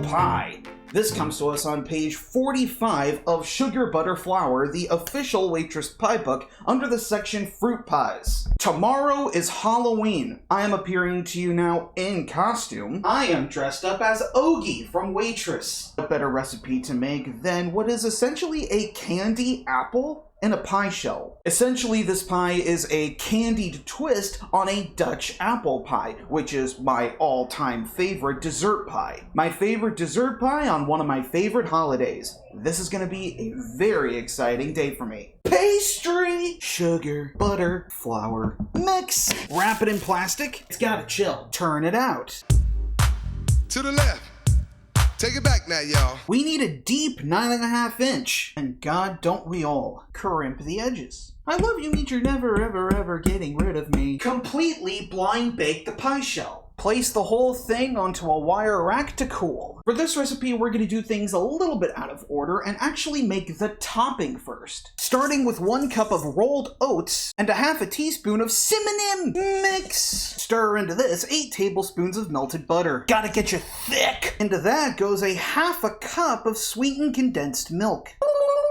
pie. This comes to us on page 45 of Sugar Butter Flour, the official Waitress pie book, under the section Fruit Pies. Tomorrow is Halloween. I am appearing to you now in costume. I am dressed up as Ogie from Waitress. A better recipe to make than what is essentially a candy apple in a pie shell. Essentially, this pie is a candied twist on a Dutch apple pie, which is my all-time favorite dessert pie. My favorite dessert pie on one of my favorite holidays. This is gonna be a very exciting day for me. Pastry! Sugar, butter, flour, mix. Wrap it in plastic. It's gotta chill. Turn it out. To the left. Take it back now, y'all. We need a deep 9.5 inch. And God, don't we all crimp the edges. I love you, means you're never, ever, ever getting rid of me. Completely blind bake the pie shell. Place the whole thing onto a wire rack to cool. For this recipe, we're going to do things a little bit out of order and actually make the topping first. Starting with 1 cup of rolled oats and a half a teaspoon of cinnamon. Mix. Stir into this 8 tablespoons of melted butter. Gotta get you thick. Into that goes a half a cup of sweetened condensed milk.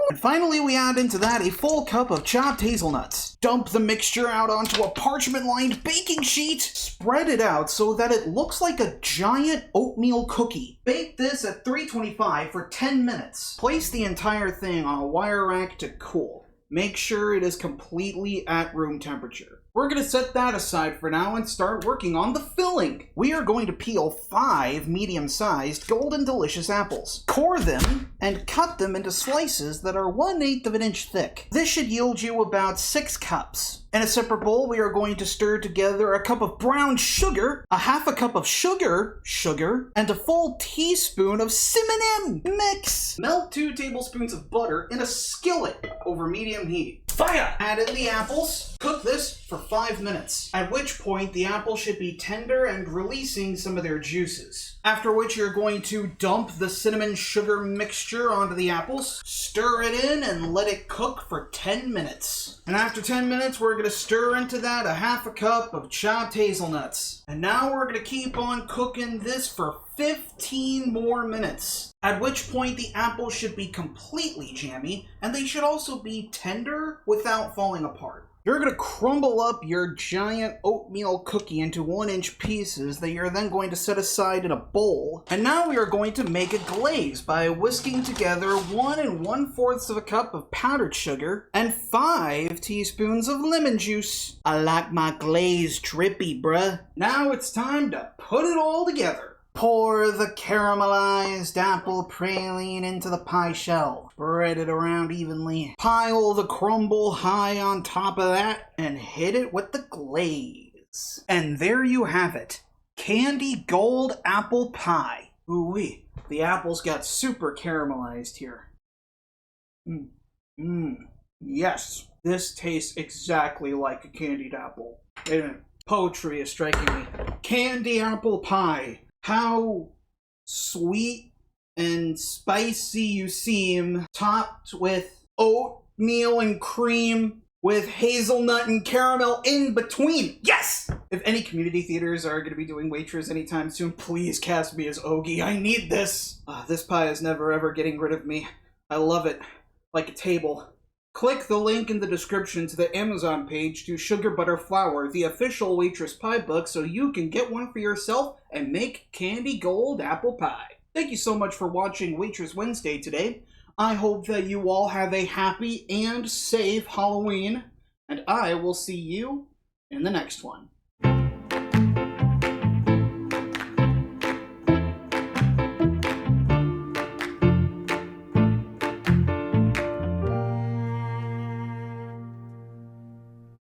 And finally, we add into that a full cup of chopped hazelnuts. Dump the mixture out onto a parchment-lined baking sheet. Spread it out so that it looks like a giant oatmeal cookie. Bake this at 325 for 10 minutes. Place the entire thing on a wire rack to cool. Make sure it is completely at room temperature. We're going to set that aside for now and start working on the filling. We are going to peel 5 medium-sized golden delicious apples. Core them and cut them into slices that are 1/8 of an inch thick. This should yield you about 6 cups. In a separate bowl, we are going to stir together a cup of brown sugar, a half a cup of sugar, and a full teaspoon of cinnamon. Mix. Melt 2 tablespoons of butter in a skillet over medium heat. Fire! Add in the apples. Cook this for 5 minutes, at which point the apples should be tender and releasing some of their juices. After which you're going to dump the cinnamon sugar mixture onto the apples, stir it in, and let it cook for 10 minutes. And after 10 minutes, we're going to stir into that a half a cup of chopped hazelnuts. And now we're going to keep on cooking this for 15 more minutes. At which point the apples should be completely jammy, and they should also be tender without falling apart. You're going to crumble up your giant oatmeal cookie into 1-inch pieces that you're then going to set aside in a bowl. And now we are going to make a glaze by whisking together 1 1/4 cup of powdered sugar and 5 teaspoons of lemon juice. I like my glaze drippy, bruh. Now it's time to put it all together. Pour the caramelized apple praline into the pie shell. Spread it around evenly. Pile the crumble high on top of that and hit it with the glaze. And there you have it. Candy gold apple pie. Ooh-wee. The apples got super caramelized here. Yes, this tastes exactly like a candied apple. Wait a minute. Poetry is striking me. Candy apple pie. How sweet and spicy you seem, topped with oatmeal and cream with hazelnut and caramel in between. Yes! If any community theaters are going to be doing Waitress anytime soon, please cast me as Ogie. I need this. This pie is never ever getting rid of me. I love it. Like a table. Click the link in the description to the Amazon page to Sugar Butter Flour, the official Waitress pie book, so you can get one for yourself and make candy gold apple pie. Thank you so much for watching Waitress Wednesday today. I hope that you all have a happy and safe Halloween, and I will see you in the next one.